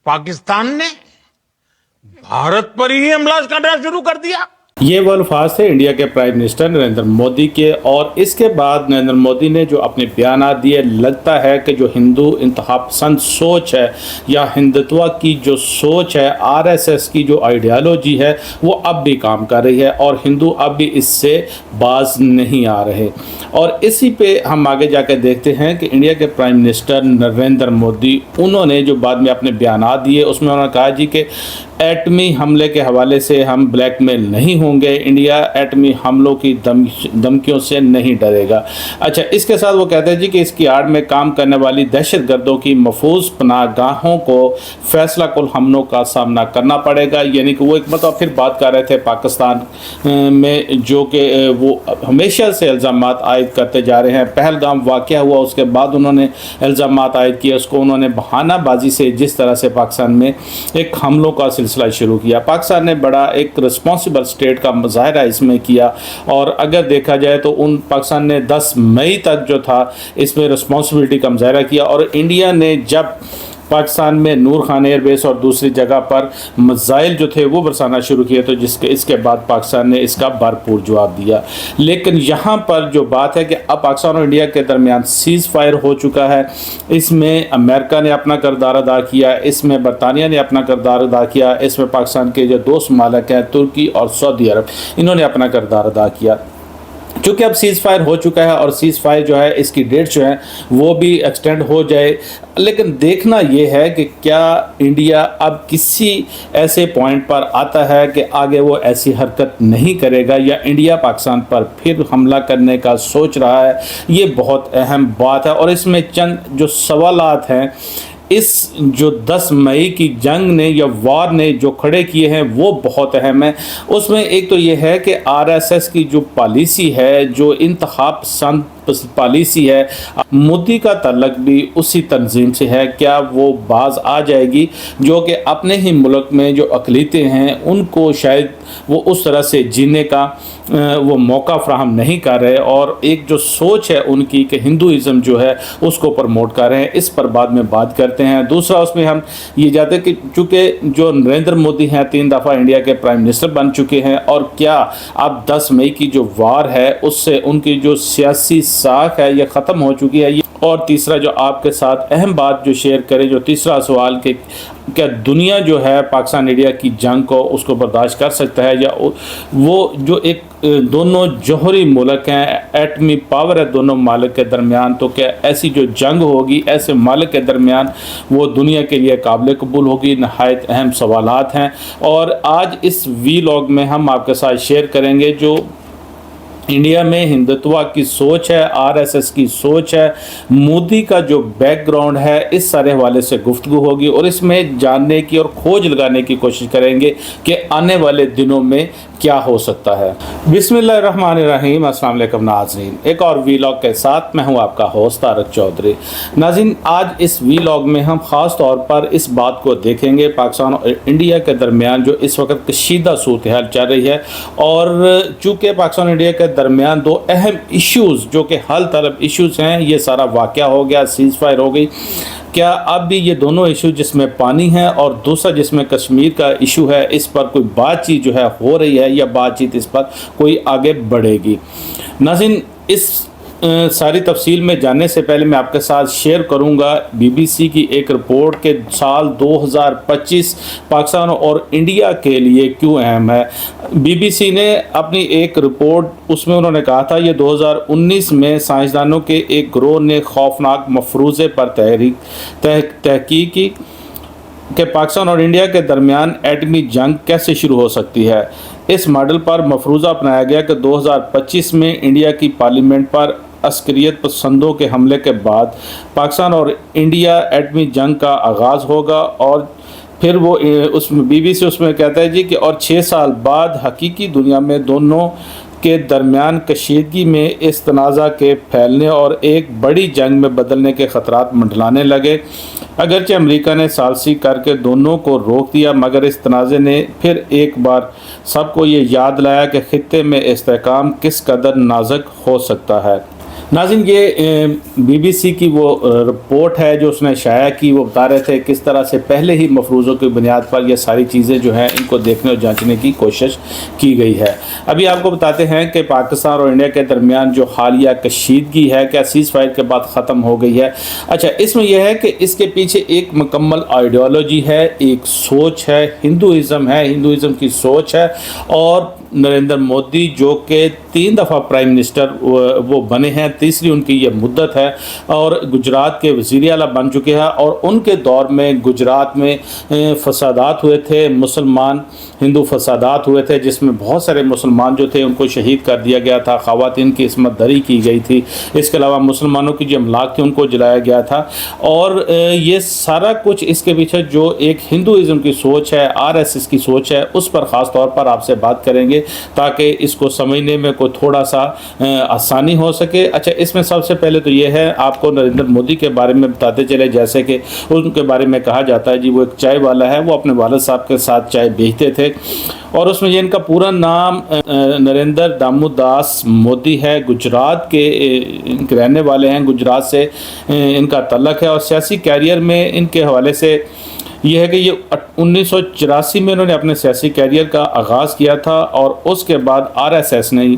पाकिस्तान ने भारत पर ही हमला करना शुरू कर दिया। ये वो अल्फाज थे इंडिया के प्राइम मिनिस्टर नरेंद्र मोदी के। और इसके बाद नरेंद्र मोदी ने जो अपने बयानात दिए, लगता है कि जो हिंदू इंतहा पसंद सोच है या हिंदुत्व की जो सोच है, आरएसएस की जो आइडियालॉजी है, वो अब भी काम कर रही है और हिंदू अब भी इससे बाज नहीं आ रहे। और इसी पे हम आगे जाकर देखते हैं कि इंडिया के प्राइम मिनिस्टर नरेंद्र मोदी, उन्होंने जो बाद में अपने बयानात दिए उसमें उन्होंने कहा जी कि एटमी हमले के हवाले से हम ब्लैकमेल नहीं होंगे, इंडिया एटमी हमलों की धमकियों से नहीं डरेगा। अच्छा, इसके साथ वो कहते हैं जी कि इसकी आड़ में काम करने वाली दहशतगर्दों की महफूज पनाहगाहों को फैसला कुल हमलों का सामना करना पड़ेगा। यानी कि वो एक मतलब फिर बात कर रहे थे पाकिस्तान में, जो कि वो हमेशा से इल्ज़ाम आयद करते जा रहे हैं। पहलगाम वाक़या हुआ, उसके बाद उन्होंने इल्ज़ाम आयद किए, उसको उन्होंने बहानाबाजी से जिस तरह से पाकिस्तान में एक हमलों का सिलसिला शुरू किया। पाकिस्तान ने बड़ा एक रिस्पॉन्सिबल स्टेट का मुजाहरा इसमें किया। और अगर देखा जाए तो पाकिस्तान ने 10 मई तक जो था इसमें रिस्पॉन्सिबिलिटी का मुजाहरा किया। और इंडिया ने जब पाकिस्तान में नूर खान एयरबेस और दूसरी जगह पर मिसाइल जो थे वो बरसाना शुरू किए, तो इसके बाद पाकिस्तान ने इसका भरपूर जवाब दिया। लेकिन यहाँ पर जो बात है कि अब पाकिस्तान और इंडिया के दरमियान सीज़ फायर हो चुका है। इसमें अमेरिका ने अपना किरदार अदा किया, इसमें बरतानिया ने अपना किरदार अदा किया, इसमें पाकिस्तान के जो दोस्त ममालिक हैं तुर्की और सऊदी अरब, इन्होंने अपना किरदार अदा किया। चूँकि अब सीज़ फायर हो चुका है और सीज़ फायर जो है इसकी डेट जो है वो भी एक्सटेंड हो जाए। लेकिन देखना ये है कि क्या इंडिया अब किसी ऐसे पॉइंट पर आता है कि आगे वो ऐसी हरकत नहीं करेगा, या इंडिया पाकिस्तान पर फिर हमला करने का सोच रहा है। ये बहुत अहम बात है और इसमें चंद जो सवालात हैं इस जो 10 मई की जंग ने या वार ने जो खड़े किए हैं वो बहुत अहम है। उसमें एक तो ये है कि आरएसएस की जो पॉलिसी है, जो इंतहा पसंद पॉलिसी है, मोदी का तल्लक भी उसी तंजीम से है। क्या वो बाज आ जाएगी जो कि अपने ही मुल्क में जो अक़लियतें हैं उनको शायद वो उस तरह से जीने का वो मौका फ्राहम नहीं कर रहे, और एक जो सोच है उनकी कि हिंदुइज़्म जो है उसको प्रमोट कर रहे हैं। इस पर बाद में बात करते हैं। दूसरा उसमें हम ये जाते हैं कि चूँकि जो नरेंद्र मोदी हैं 3 दफ़ा इंडिया के प्राइम मिनिस्टर बन चुके हैं, और क्या अब 10 मई की जो वार है उससे उनकी जो सियासी साख है ये ख़त्म हो चुकी है। और तीसरा जो आपके साथ अहम बात जो शेयर करें, जो तीसरा सवाल कि क्या दुनिया जो है पाकिस्तान इंडिया की जंग को उसको बर्दाश्त कर सकता है, या वो जो एक दोनों जौहरी मुल्क हैं, एटमी पावर है दोनों मालिक के दरमियान, तो क्या ऐसी जो जंग होगी ऐसे मालिक के दरमियान वो दुनिया के लिए काबिल कबूल होगी। नहायत अहम सवालात हैं और आज इस वीलॉग में हम आपके साथ शेयर करेंगे जो इंडिया में हिंदुत्व की सोच है, आरएसएस की सोच है, मोदी का जो बैकग्राउंड है, इस सारे हवाले से गुफ्तगू होगी और इसमें जानने की और खोज लगाने की कोशिश करेंगे कि आने वाले दिनों में क्या हो सकता है। बिस्मिल्लाहिर्रहमानिर्रहीम, अस्सलाम वालेकुम नाज़रीन, एक और वीलॉग के साथ मैं हूं आपका होस्ट तारक चौधरी। नाज़रीन, आज इस वीलॉग में हम ख़ास तौर पर इस बात को देखेंगे पाकिस्तान और इंडिया के दरमियान जो इस वक्त कशीदा सूरत हाल चल रही है, और चूँकि पाकिस्तान और इंडिया के दरमियान 2 अहम इश्यूज़ जो कि हल तलब इश्यूज़ हैं, ये सारा वाक़या हो गया, सीज़ फायर हो गई। क्या अब भी ये दोनों इशू जिसमें पानी है और दूसरा जिसमें कश्मीर का इशू है, इस पर कोई बातचीत जो है हो रही है, या बातचीत इस पर कोई आगे बढ़ेगी? नाज़रीन, इस सारी तफसील में जानने से पहले मैं आपके साथ शेयर करूंगा बीबीसी की एक रिपोर्ट के साल 2025 पाकिस्तान और इंडिया के लिए क्यों अहम है। बीबीसी ने अपनी एक रिपोर्ट, उसमें उन्होंने कहा था ये 2019 में साइंसदानों के एक गिरोह ने खौफनाक मफरूज़े पर तहकीक की कि पाकिस्तान और इंडिया के दरमियान एटमी जंग कैसे शुरू हो सकती है। इस मॉडल पर मफरूज़ा अपनाया गया कि 2025 में इंडिया की पार्लियामेंट पर अस्करियत पसंदों के हमले के बाद पाकिस्तान और इंडिया एटमी जंग का आगाज़ होगा। और फिर वो उसमें बीबीसी उसमें कहता है जी कि और 6 साल बाद हकीकी दुनिया में दोनों के दरमियान कशीदगी में इस तनाज़ा के फैलने और एक बड़ी जंग में बदलने के ख़तरात मंडलाने लगे। अगरचे अमेरिका ने सालसी करके दोनों को रोक दिया, मगर इस तनाज़े ने फिर एक बार सबको ये याद लाया कि ख़ित्ते में इस्तेहकाम किस कदर नाजुक हो सकता है। नाज़रीन, ये BBC की वो रिपोर्ट है जो उसने शाया की। वो बता रहे थे किस तरह से पहले ही मफरूज़ों की बुनियाद पर ये सारी चीज़ें जो हैं इनको देखने और जांचने की कोशिश की गई है। अभी आपको बताते हैं कि पाकिस्तान और इंडिया के दरमियान जो हालिया कशीदगी है क्या सीज़ फायर के बाद ख़त्म हो गई है। अच्छा, इसमें यह है कि इसके पीछे एक मुकम्मल आइडियोलॉजी है, एक सोच है, हिंदुइज़म की सोच है। और नरेंद्र मोदी जो कि 3 दफ़ा प्राइम मिनिस्टर वो बने हैं, तीसरी उनकी ये मुद्दत है और गुजरात के वज़ीर आला बन चुके हैं। और उनके दौर में गुजरात में फसादात हुए थे, मुसलमान हिंदू फसादात हुए थे, जिसमें बहुत सारे मुसलमान जो थे उनको शहीद कर दिया गया था, ख़वातीन की इस्मत दरी की गई थी। इसके अलावा मुसलमानों की जो अमलाक थे उनको जलाया गया था। और ये सारा कुछ इसके पीछे जो एक हिंदुइज़्म की सोच है, RSS की सोच है, उस पर ख़ास तौर पर आपसे बात करेंगे ताकि इसको समझने में कोई थोड़ा सा आसानी हो सके। अच्छा, इसमें सबसे पहले तो ये है आपको नरेंद्र मोदी के बारे में बताते चले, जैसे कि उनके बारे में कहा जाता है जी वो एक चाय वाला है, वो अपने वालिद साहब के साथ चाय बेचते थे। और उसमें ये इनका पूरा नाम नरेंद्र दामोदास मोदी है, गुजरात के इनके रहने वाले हैं, गुजरात से इनका तल्लक है। और सियासी कैरियर में इनके हवाले से ये है कि ये 1984 में उन्होंने अपने सियासी कैरियर का आगाज़ किया था। और उसके बाद RSS ने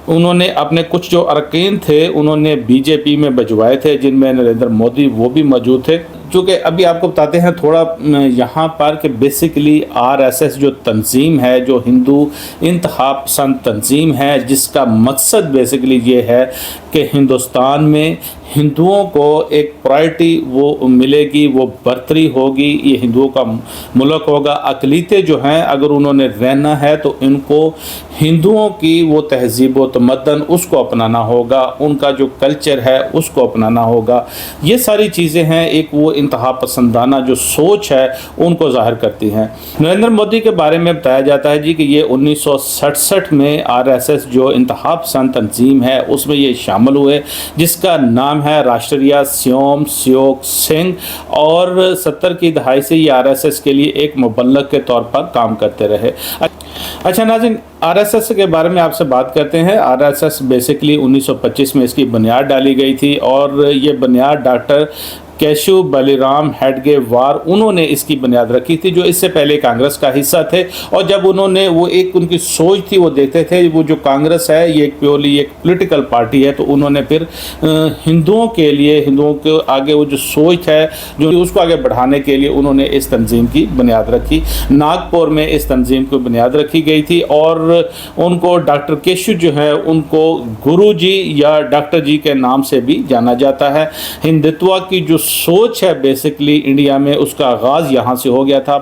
उन्होंने अपने कुछ जो अरकान थे उन्होंने BJP में भिजवाए थे, जिनमें नरेंद्र मोदी वो भी मौजूद थे। चूँकि अभी आपको बताते हैं थोड़ा यहाँ पर कि बेसिकली RSS जो तंजीम है, जो हिंदू इंतहा पसंद तंजीम है, जिसका मकसद बेसिकली ये है कि हिंदुस्तान में हिंदुओं को एक प्रायोरिटी वो मिलेगी, वो बरतरी होगी, ये हिंदुओं का मुल्क होगा। अक़लियतें जो हैं अगर उन्होंने रहना है तो इनको हिंदुओं की वो तहज़ीब व तमद्दन उसको अपनाना होगा, उनका जो कल्चर है उसको अपनाना होगा। ये सारी चीज़ें हैं, एक वो इंतहा पसंदाना जो सोच है उनको ज़ाहिर करती हैं। नरेंद्र मोदी के बारे में बताया जाता है जी कि ये 1967 में RSS जो इंतहा पसंद तंजीम है उसमें ये शामिल हुए, जिसका नाम है राष्ट्रीय स्वयं सेवक संघ। और 70 की दहाई से ये RSS के लिए एक मुबल्लग के तौर पर काम करते रहे। अच्छा नाज़रीन, RSS के बारे में आपसे बात करते हैं। RSS बेसिकली 1925 में इसकी बुनियाद डाली गई थी और ये बुनियाद डॉक्टर केशव बलिराम हेडगेवार उन्होंने इसकी बुनियाद रखी थी, जो इससे पहले कांग्रेस का हिस्सा थे। और जब उन्होंने वो एक उनकी सोच थी, वो देखते थे वो जो कांग्रेस है ये प्योरली एक पॉलिटिकल पार्टी है, तो उन्होंने फिर हिंदुओं के लिए, हिंदुओं के आगे वो जो सोच है जो उसको आगे बढ़ाने के लिए उन्होंने इस तंजीम की बुनियाद रखी। नागपुर में इस तंजीम की बुनियाद रखी गई थी और उनको डॉक्टर केशव जो है उनको गुरु जी या डॉक्टर जी के नाम से भी जाना जाता है। हिंदुत्व की जो सोच है बेसिकली इंडिया में उसका आगाज़ यहाँ से हो गया था।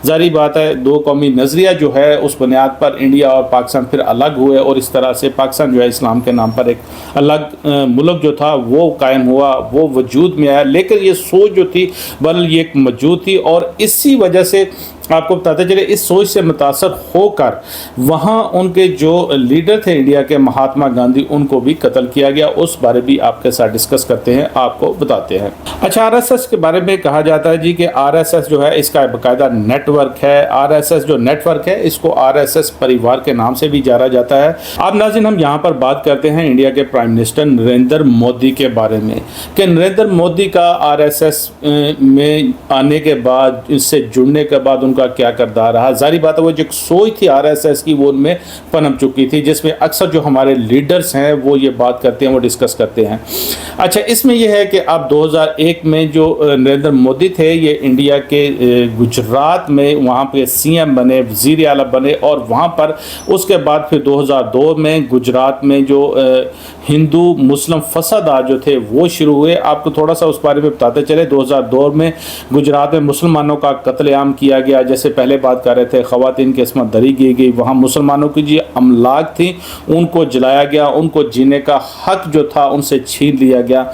जारी बात है दो कौमी नज़रिया जो है उस बुनियाद पर इंडिया और पाकिस्तान फिर अलग हुए और इस तरह से पाकिस्तान जो है इस्लाम के नाम पर एक अलग मुल्क जो था वो कायम हुआ, वो वजूद में आया। लेकिन ये सोच जो थी बल ये एक मौजूद थी और इसी वजह से आपको बताते चले इस सोच से मुतासर होकर वहाँ उनके जो लीडर थे इंडिया के महात्मा गांधी उनको भी कत्ल किया गया। उस बारे भी आपके साथ डिस्कस करते हैं, आपको बताते हैं। अच्छा, RSS के बारे में कहा जाता है जी कि RSS जो है इसका बाकायदा नेटवर्क है। RSS जो नेटवर्क है इसको RSS परिवार के नाम से भी जाना जाता है। अब नाज़रीन हम यहाँ पर बात करते हैं इंडिया के प्राइम मिनिस्टर नरेंद्र मोदी के बारे में कि नरेंद्र मोदी का RSS में आने के बाद, इससे जुड़ने के बाद का क्या किरदार रहा। जारी बात है वो जो सोच थी RSS की वो उनमें पनप चुकी थी, जिसमें अक्सर जो हमारे लीडर्स हैं वो ये बात करते हैं, वो डिस्कस करते हैं। अच्छा, इसमें यह है कि अब 2001 में जो नरेंद्र मोदी थे ये इंडिया के गुजरात में वहाँ पे CM बने, वज़ीर आला बने और वहाँ पर उसके बाद फिर 2002 में गुजरात में जो हिंदू मुस्लिम फसादात जो थे वो शुरू हुए। आपको थोड़ा सा उस बारे में बताते चले। 2002 में गुजरात में मुसलमानों का कत्लेआम किया गया। जैसे पहले बात कर रहे थे ख़वातीन की इस्मत दरी की गई, वहाँ मुसलमानों की जो अमलाक थी उनको जलाया गया, उनको जीने का हक जो था उनसे छीन लिया गया।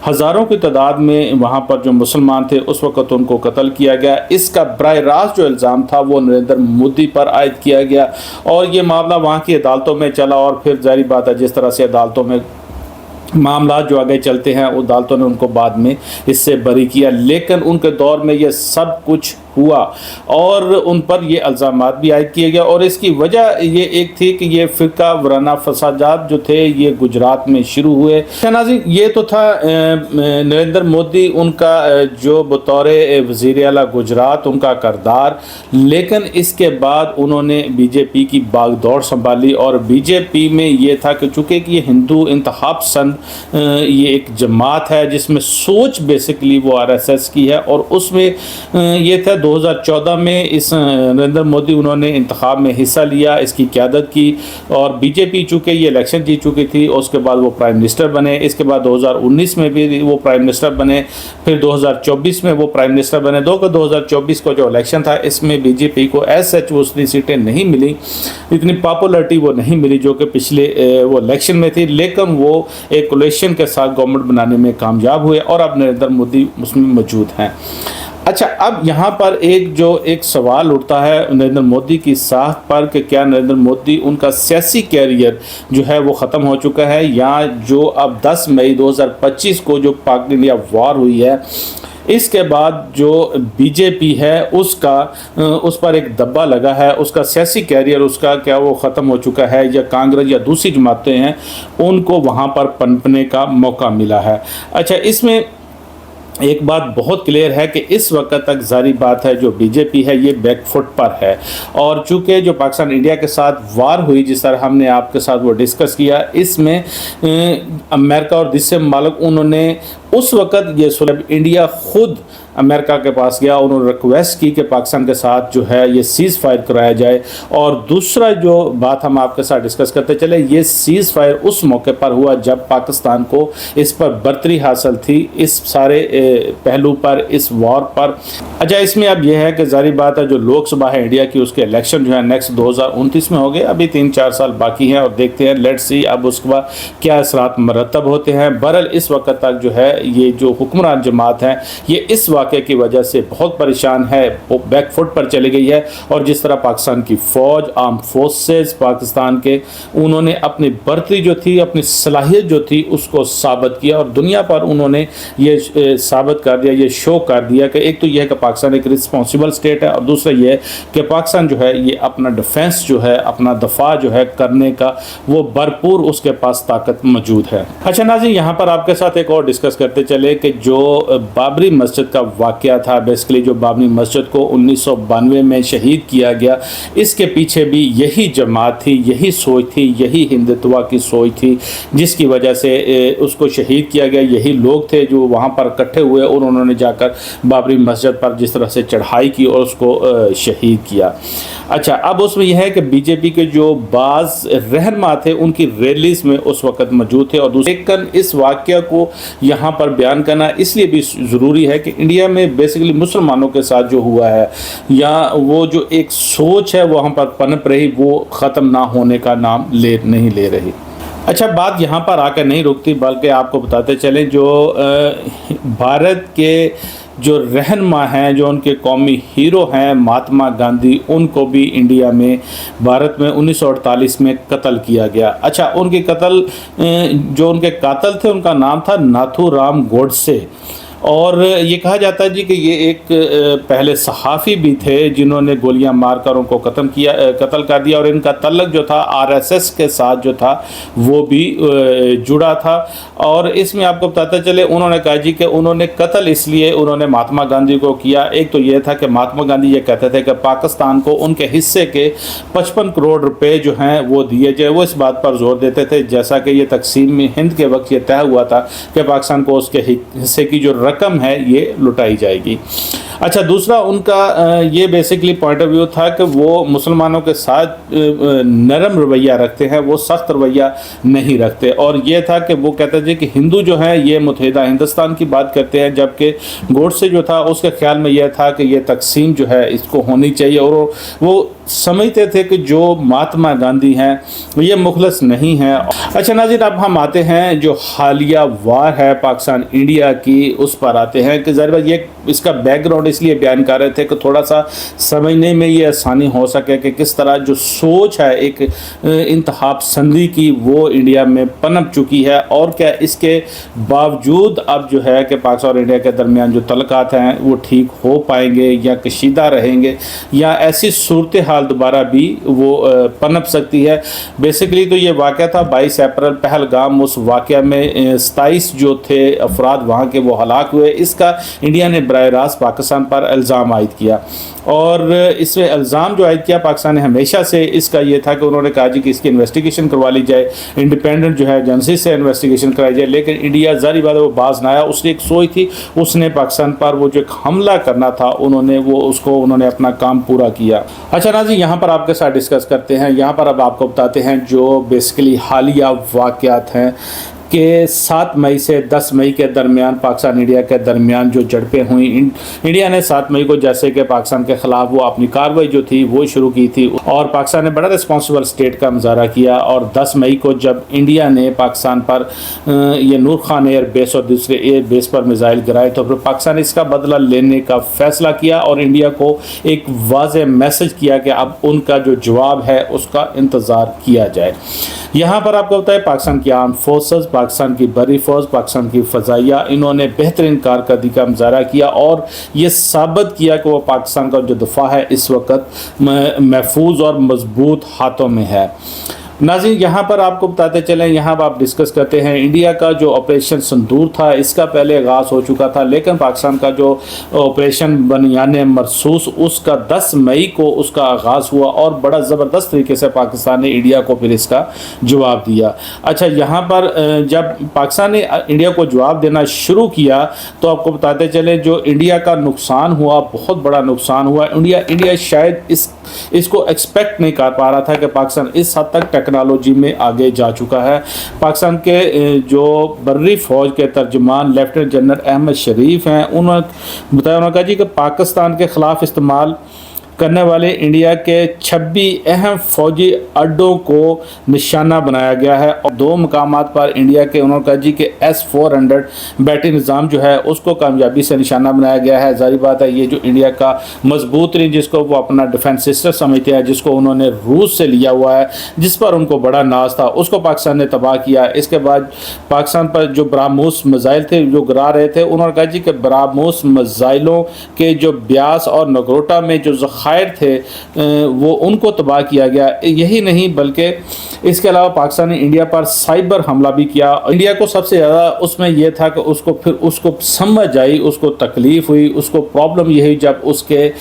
हज़ारों की तादाद में वहाँ पर जो मुसलमान थे उस वक़्त उनको कत्ल किया गया। इसका बराह रास्त जो इल्ज़ाम था वो नरेंद्र मोदी पर आयद किया गया और ये मामला वहाँ की अदालतों में चला और फिर जारी बात है जिस तरह से अदालतों में मामला जो आगे चलते हैं अदालतों ने उनको बाद में इससे बरी किया। लेकिन उनके दौर में ये सब कुछ ہوا اور ان پر یہ الزامات بھی عائد کیے گئے، اور اس کی وجہ یہ ایک تھی کہ یہ فرقہ وارانہ فسادات جو تھے یہ گجرات میں شروع ہوئے۔ ناظرین، یہ تو تھا نریندر مودی ان کا جو بطور وزیر اعلیٰ گجرات ان کا کردار، لیکن اس کے بعد انہوں نے بی جے پی کی باغ دوڑ سنبھالی، اور بی جے پی میں یہ تھا کہ چونکہ یہ ہندو انتہا پسند یہ ایک جماعت ہے جس میں سوچ بیسکلی وہ آر ایس ایس کی ہے، اور اس میں یہ تھا 2014 میں اس نریندر مودی انہوں نے انتخاب میں حصہ لیا، اس کی قیادت کی، اور بی جے پی چونکہ یہ الیکشن جیت چکی تھی، اس کے بعد وہ پرائم منسٹر بنے، اس کے بعد 2019 میں بھی وہ پرائم منسٹر بنے، پھر 2024 میں وہ پرائم منسٹر بنے۔ 2024 کو جو الیکشن تھا اس میں بی جے پی کو ایز سچ وہ اتنی سیٹیں نہیں ملی، اتنی پاپولرٹی وہ نہیں ملی جو کہ پچھلے وہ الیکشن میں تھی، لیکن وہ ایک کولیشن کے ساتھ گورنمنٹ بنانے میں کامیاب ہوئے، اور اب نریندر مودی اس میں موجود ہیں۔ اچھا، اب یہاں پر ایک سوال اٹھتا ہے نریندر مودی کی ساکھ پر کہ کیا نریندر مودی ان کا سیاسی کیریئر جو ہے وہ ختم ہو چکا ہے، یا جو اب 10 مئی 2025 کو جو پاک انڈیا وار ہوئی ہے اس کے بعد جو بی جے پی ہے اس پر ایک دبا لگا ہے، اس کا سیاسی کیریئر اس کا کیا وہ ختم ہو چکا ہے، یا کانگریس یا دوسری جماعتیں ہیں ان کو وہاں پر پنپنے کا موقع ملا ہے۔ اچھا، اس میں ایک بات بہت کلیئر ہے کہ اس وقت تک ظاہری بات ہے جو بی جے پی ہے یہ بیک فٹ پر ہے، اور چونکہ جو پاکستان انڈیا کے ساتھ وار ہوئی جس طرح ہم نے آپ کے ساتھ وہ ڈسکس کیا، اس میں امریکہ اور دوسرے ممالک انہوں نے اس وقت یہ صلح انڈیا خود امریکہ کے پاس گیا، انہوں نے ریکویسٹ کی کہ پاکستان کے ساتھ جو ہے یہ سیز فائر کرایا جائے، اور دوسرا جو بات ہم آپ کے ساتھ ڈسکس کرتے چلے، یہ سیز فائر اس موقع پر ہوا جب پاکستان کو اس پر برتری حاصل تھی، اس سارے پہلو پر، اس وار پر۔ اچھا، اس میں اب یہ ہے کہ ظاہری بات ہے جو لوک سبھا ہے انڈیا کی اس کے الیکشن جو ہے نیکسٹ 2029 میں ہو گئے، ابھی 3-4 سال باقی ہیں، اور دیکھتے ہیں لیٹس سی اب اس کے بعد کیا اثرات مرتب ہوتے ہیں۔ بہرحال اس وقت تک جو ہے یہ جو حکمران جماعت ہے یہ اس واقعے کی وجہ سے بہت پریشان ہے، وہ بیک فٹ پر چلی گئی ہے، اور جس طرح پاکستان کی فوج، آرم فورسز پاکستان کے، انہوں نے اپنی برتری جو تھی، اپنی صلاحیت جو تھی اس کو ثابت کیا، اور دنیا پر انہوں نے یہ ثابت کر دیا، یہ شو کر دیا کہ ایک تو یہ ہے کہ پاکستان ایک رسپانسبل اسٹیٹ ہے، اور دوسرا یہ ہے کہ پاکستان جو ہے یہ اپنا ڈیفنس جو ہے، اپنا دفاع جو ہے کرنے کا وہ بھرپور اس کے پاس طاقت موجود ہے۔ اچھا ناظرین، یہاں پر آپ کے ساتھ ایک اور ڈسکس کرتے چلے کہ جو بابری مسجد کا واقعہ تھا، بیسکلی جو بابری مسجد کو 1992 میں شہید کیا گیا، اس کے پیچھے بھی یہی جماعت تھی، یہی سوچ تھی، یہی ہندوتوا کی سوچ تھی جس کی وجہ سے اس کو شہید کیا گیا۔ یہی لوگ تھے جو وہاں پر اکٹھے ہوئے اور انہوں نے جا کر بابری مسجد پر جس طرح سے چڑھائی کی اور اس کو شہید کیا۔ اچھا، اب اس میں یہ ہے کہ بی جے پی کے جو بعض رہنما تھے ان کی ریلیز میں اس وقت موجود تھے، اور لیکن اس واقعہ کو یہاں پر بیان کرنا اس لیے بھی ضروری ہے کہ انڈیا میں بیسیکلی مسلمانوں کے ساتھ جو ہوا ہے، یا وہ جو ایک سوچ ہے وہاں پر پنپ رہی، وہ ختم نہ ہونے کا نام نہیں لے رہی۔ اچھا، بات یہاں پر آ کر نہیں رکتی، بلکہ آپ کو بتاتے چلیں جو بھارت کے جو رہنما ہیں، جو ان کے قومی ہیرو ہیں مہاتما گاندھی، ان کو بھی انڈیا میں بھارت میں 1948 میں قتل کیا گیا۔ اچھا، ان کے قتل جو ان کے قاتل تھے ان کا نام تھا ناتھو رام گوڈسے، اور یہ کہا جاتا ہے جی کہ یہ ایک پہلے صحافی بھی تھے جنہوں نے گولیاں مار کر ان کو قتل کر دیا، اور ان کا تعلق جو تھا آر ایس ایس کے ساتھ جو تھا وہ بھی جڑا تھا۔ اور اس میں آپ کو بتاتے چلے انہوں نے کہا جی کہ انہوں نے قتل اس لیے انہوں نے مہاتما گاندھی کو کیا، ایک تو یہ تھا کہ مہاتما گاندھی یہ کہتے تھے کہ پاکستان کو ان کے حصے کے 55 کروڑ روپے جو ہیں وہ دیے جائے، وہ اس بات پر زور دیتے تھے جیسا کہ یہ تقسیم ہند کے وقت یہ طے ہوا تھا کہ پاکستان کو اس کے حصے کی جو رقم ہے یہ لٹائی جائے گی۔ اچھا، دوسرا ان کا یہ بیسکلی پوائنٹ آف ویو تھا کہ وہ مسلمانوں کے ساتھ نرم رویہ رکھتے ہیں، وہ سخت رویہ نہیں رکھتے، اور یہ تھا کہ وہ کہتے تھے کہ ہندو جو ہیں یہ متحدہ ہندوستان کی بات کرتے ہیں، جبکہ گوڈسے جو تھا اس کے خیال میں یہ تھا کہ یہ تقسیم جو ہے اس کو ہونی چاہیے، اور وہ समझते थे कि जो महात्मा गांधी हैं ये मुखलस नहीं हैं। अच्छा नाज़रीन, अब हम आते हैं जो हालिया वार है पाकिस्तान इंडिया की, उस पर आते हैं कि ज़रा ये इसका बैकग्राउंड इसलिए बयान कर रहे थे कि थोड़ा सा समझने में ये आसानी हो सके कि किस तरह जो सोच है एक इंतहा पसंदी की वो इंडिया में पनप चुकी है, और क्या इसके बावजूद अब जो है कि पाकिस्तान और इंडिया के दरमियान जो तल्लुकात हैं वो ठीक हो पाएंगे या कशीदा रहेंगे, या ऐसी सूरत हाल दोबारा भी वो पनप सकती है। बेसिकली तो ये वाक़या था 22 अप्रैल पहलगाम, उस वाक़या में 27 जो थे अफराद वहाँ के वो हलाक हुए। इसका इंडिया ने बराह रास्त पाकिस्तान पर इल्ज़ाम आयद किया, और इसमें इल्ज़ाम जो आयद किया पाकिस्तान ने हमेशा से इसका ये था कि उन्होंने कहा जी कि इसकी इन्वेस्टिगेशन करवा ली जाए, इंडिपेंडेंट जो है एजेंसी से इन्वेस्टिगेशन कराई जाए। लेकिन इंडिया ज़ाहिर बात है वो बाज ना आया, उसकी एक सोच थी, उसने पाकिस्तान पर वो जो एक हमला करना था उन्होंने अपना काम पूरा किया। अच्छा ना जी, यहाँ पर आपके साथ डिस्कस करते हैं, यहाँ पर अब आपको बताते हैं जो बेसिकली हालिया वाक़यात हैं कि 7 मई से 10 मई के दरमियान पाकिस्तान इंडिया के दरमियान जो झड़पें हुई, इंडिया ने 7 मई को जैसे कि पाकिस्तान के ख़िलाफ़ वो अपनी कार्रवाई जो थी वो शुरू की थी, और पाकिस्तान ने बड़ा रिस्पॉन्सिबल स्टेट का मुजाहरा किया। और 10 मई को जब इंडिया ने पाकिस्तान पर ये नूर खान एयर बेस और दूसरे एयर बेस पर मिसाइल गिराए, तो फिर पाकिस्तान ने इसका बदला लेने का फ़ैसला किया और इंडिया को एक वाज़ेह मैसेज किया कि अब उनका जो जवाब है उसका इंतज़ार किया जाए। यहाँ पर आपको बताया पाकिस्तान की आर्म फोर्सेस, पाकिस्तान की बरी फौज, पाकिस्तान की फ़ज़ाइया, इन्होंने बेहतरीन कारकर्दगी का मुज़ाहरा किया और ये साबित किया कि वो पाकिस्तान का जो दफ़ा है इस वक्त महफूज और मजबूत हाथों में है। नाज़रीन, यहाँ पर आपको बताते चलें, यहाँ पर आप डिस्कस करते हैं इंडिया का जो ऑपरेशन संदूर था इसका पहले आगाज़ हो चुका था, लेकिन पाकिस्तान का जो ऑपरेशन बनियाने मरसूस उसका 10 मई को उसका आगाज़ हुआ और बड़ा ज़बरदस्त तरीके से पाकिस्तान ने इंडिया को फिर इसका जवाब दिया। अच्छा, यहाँ पर जब पाकिस्तान ने इंडिया को जवाब देना शुरू किया तो आपको बताते चलें जो इंडिया का नुकसान हुआ, बहुत बड़ा नुकसान हुआ। इंडिया शायद इसको एक्सपेक्ट नहीं कर पा रहा था कि पाकिस्तान इस हद तक टेक्नोलॉजी में आगे जा चुका है। पाकिस्तान के जो बर्री फ़ौज के तर्जुमान लेफ्टिनेंट जनरल अहमद शरीफ हैं, उन्होंने बताया, उन्होंने कहा जी कि पाकिस्तान के ख़िलाफ़ इस्तेमाल करने वाले इंडिया के 26 अहम फौजी अड्डों को निशाना बनाया गया है और 2 मकामात पर इंडिया के उन्होंने कहा जी कि S-400 बैटरी निज़ाम जो है उसको कामयाबी से निशाना बनाया गया है। जारी बात है ये जो इंडिया का मजबूत नहीं, जिसको वो अपना डिफेंस सिस्टम समझते हैं, जिसको उन्होंने रूस से लिया हुआ है, जिस पर उनको बड़ा नाज था, उसको पाकिस्तान ने तबाह किया। इसके बाद पाकिस्तान पर जो ब्राह्मोस मिज़ाइल थे जो गिरा रहे थे, उन्होंने कहा जी कि ब्राह्मोस मिज़ाइलों के जो ब्यास और नगरोटा में जो थे वो उनको तबाह किया गया। यही नहीं बल्कि इसके अलावा पाकिस्तान ने इंडिया पर साइबर हमला भी किया। इंडिया को सबसे ज़्यादा उसमें यह था कि उसको समझ आई, उसको तकलीफ़ हुई, उसको प्रॉब्लम यही जब उसके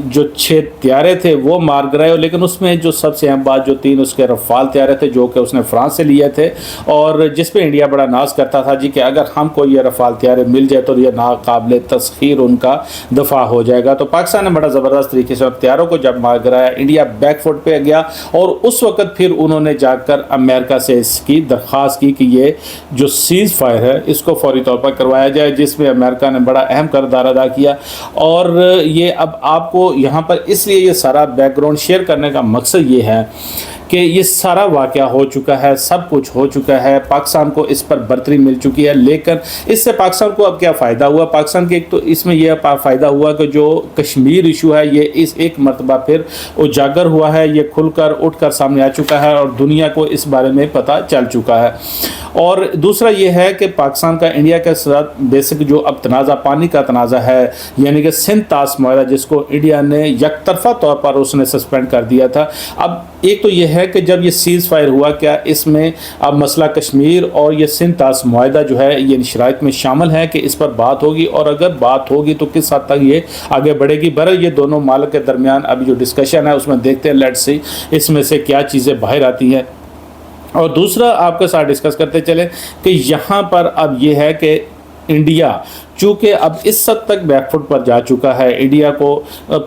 जो 6 त्यारे थे वो मार गिराए, लेकिन उसमें जो सबसे अहम बात जो 3 उसके रफ़ाल त्यारे थे जो कि उसने फ्रांस से लिए थे और जिस पे इंडिया बड़ा नाज करता था जी कि अगर हमको ये रफ़ाल त्यारे मिल जाए तो ये नाकाबिल तस्खीर उनका दफ़ा हो जाएगा। तो पाकिस्तान ने बड़ा ज़बरदस्त तरीके से हथियारों को जब मार गिराया, इंडिया बैकफुट पे गया और उस वक्त फिर उन्होंने जाकर अमेरिका से इसकी दरख्वास्त की कि ये जो सीज़ फायर है इसको फौरी तौर पर करवाया जाए, जिसमें अमेरिका ने बड़ा अहम किरदार अदा किया। और ये अब आपको यहाँ पर इसलिए ये सारा बैकग्राउंड शेयर करने का मकसद ये है कि ये सारा वाक़या हो चुका है, सब कुछ हो चुका है, पाकिस्तान को इस पर बर्तरी मिल चुकी है, लेकिन इससे पाकिस्तान को अब क्या फ़ायदा हुआ? पाकिस्तान के एक तो इसमें यह फ़ायदा हुआ कि जो कश्मीर इशू है ये इस एक मरतबा फिर उजागर हुआ है, ये खुलकर उठकर सामने आ चुका है और दुनिया को इस बारे में पता चल चुका है। और दूसरा ये है कि पाकिस्तान का इंडिया के साथ बेसिक जो अब तनाज़ा पानी का तनाज़ा है, यानी कि सिंध ताश माहिदा जिसको इंडिया ने यकतरफा तौर पर उसने सस्पेंड कर दिया था। अब एक तो ये है कि जब ये सीज़ फायर हुआ, क्या इसमें अब मसला कश्मीर और ये सिंध ताश माहिदा जो है ये शराइत में शामिल है कि इस पर बात होगी, और अगर बात होगी तो किस हद तक ये आगे बढ़ेगी? बहरहाल ये दोनों मालिक के दरमियान अभी जो डिस्कशन है उसमें देखते हैं, लेट्स सी इसमें से क्या चीज़ें बाहर आती हैं। और दूसरा आपके साथ डिस्कस करते चले कि यहाँ पर अब ये है कि इंडिया چونکہ اب اس حد تک بیک فٹ پر جا چکا ہے، انڈیا کو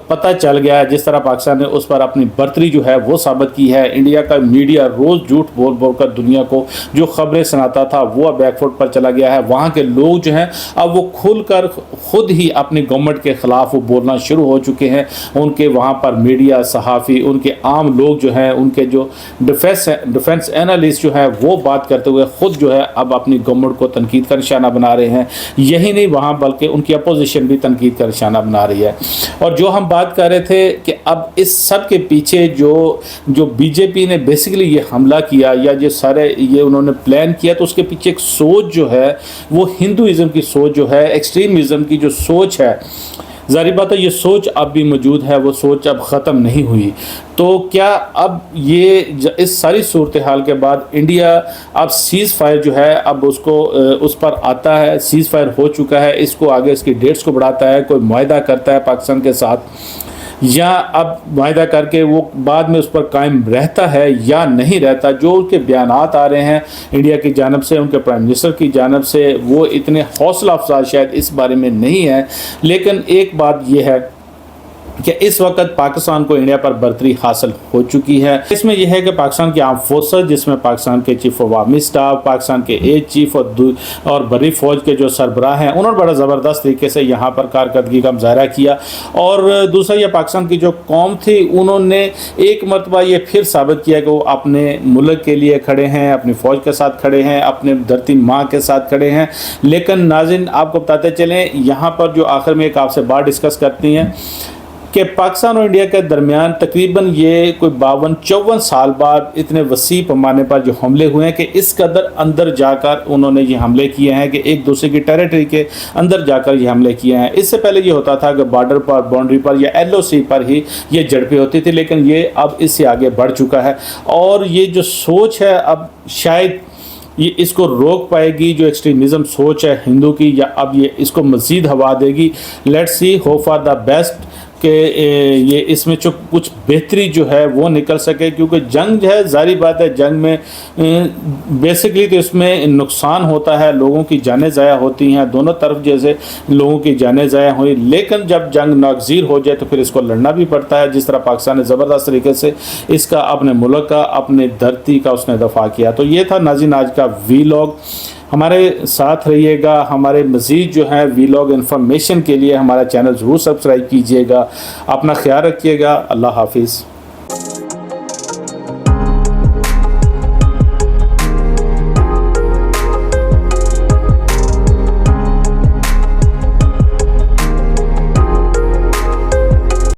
پتہ چل گیا ہے، جس طرح پاکستان نے اس پر اپنی برتری جو ہے وہ ثابت کی ہے۔ انڈیا کا میڈیا روز جھوٹ بول بول کر دنیا کو جو خبریں سناتا تھا وہ اب بیک فٹ پر چلا گیا ہے۔ وہاں کے لوگ جو ہیں اب وہ کھل کر خود ہی اپنی گورنمنٹ کے خلاف وہ بولنا شروع ہو چکے ہیں۔ ان کے وہاں پر میڈیا، صحافی، ان کے عام لوگ جو ہیں، ان کے جو ڈیفنس اینالسٹ جو ہے وہ بات کرتے ہوئے خود جو ہے اب اپنی گورنمنٹ کو تنقید کا نشانہ بنا رہے ہیں۔ یہی نہیں وہاں بلکہ ان کی اپوزیشن بھی تنقید کا نشانہ بنا رہی ہے۔ اور جو ہم بات کر رہے تھے کہ اب اس سب کے پیچھے جو بی جے پی نے بیسیکلی یہ حملہ کیا یا یہ انہوں نے پلان کیا، تو اس کے پیچھے ایک سوچ جو ہے وہ ہندوازم کی سوچ جو ہے، ایکسٹریمزم کی جو سوچ ہے، ظاہر بات ہے یہ سوچ اب بھی موجود ہے، وہ سوچ اب ختم نہیں ہوئی۔ تو کیا اب یہ اس ساری صورتحال کے بعد انڈیا اب سیز فائر جو ہے اب اس پر آتا ہے، سیز فائر ہو چکا ہے، اس کو آگے اس کی ڈیٹس کو بڑھاتا ہے، کوئی معاہدہ کرتا ہے پاکستان کے ساتھ، یا اب معاہدہ کر کے وہ بعد میں اس پر قائم رہتا ہے یا نہیں رہتا؟ جو ان کے بیانات آ رہے ہیں انڈیا کی جانب سے، ان کے پرائم منسٹر کی جانب سے، وہ اتنے حوصلہ افزا شاید اس بارے میں نہیں ہے، لیکن ایک بات یہ ہے کہ اس وقت پاکستان کو انڈیا پر برتری حاصل ہو چکی ہے۔ اس میں یہ ہے کہ پاکستان کی عام فورسز، جس میں پاکستان کے chief of army staff, Pakistan کے ایئر چیف اور بری فوج کے جو سربراہ ہیں، انہوں نے بڑا زبردست طریقے سے یہاں پر کارکردگی کا مظاہرہ کیا۔ اور دوسرا یہ پاکستان کی جو قوم تھی، انہوں نے ایک مرتبہ یہ پھر ثابت کیا کہ وہ اپنے ملک کے لیے کھڑے ہیں، اپنی فوج کے ساتھ کھڑے ہیں، اپنے دھرتی ماں کے ساتھ کھڑے ہیں۔ لیکن ناظرین آپ کو بتاتے چلیں، یہاں پر جو آخر میں ایک آپ سے بات ڈسکس کرتی ہیں کہ پاکستان اور انڈیا کے درمیان تقریباً یہ کوئی 52-54 سال بعد اتنے وسیع پیمانے پر جو حملے ہوئے ہیں کہ اس قدر اندر جا کر انہوں نے یہ حملے کیے ہیں کہ ایک دوسرے کی ٹیریٹری کے اندر جا کر یہ حملے کیے ہیں۔ اس سے پہلے یہ ہوتا تھا کہ بارڈر پر، باؤنڈری پر یا ایل او سی پر ہی یہ جھڑپیں ہوتی تھی، لیکن یہ اب اس سے آگے بڑھ چکا ہے۔ اور یہ جو سوچ ہے اب شاید یہ اس کو روک پائے گی، جو ایکسٹریمزم سوچ ہے ہندو کی، یا اب یہ اس کو مزید ہوا دے گی۔ Let's see, hope for the best کہ یہ اس میں کچھ بہتری جو ہے وہ نکل سکے، کیونکہ جنگ جو ہے ظاہری بات ہے، جنگ میں بیسکلی تو اس میں نقصان ہوتا ہے، لوگوں کی جانیں ضائع ہوتی ہیں، دونوں طرف جیسے لوگوں کی جانیں ضائع ہوئی، لیکن جب جنگ ناگزیر ہو جائے تو پھر اس کو لڑنا بھی پڑتا ہے، جس طرح پاکستان نے زبردست طریقے سے اس کا، اپنے ملک کا، اپنے دھرتی کا اس نے دفاع کیا۔ تو یہ تھا ناظرین آج کا ویلاگ۔ ہمارے ساتھ رہیے گا، ہمارے مزید جو ہے ویلاگ انفارمیشن کے لیے ہمارا چینل ضرور سبسکرائب کیجیے گا۔ اپنا خیال رکھیے گا، اللہ حافظ۔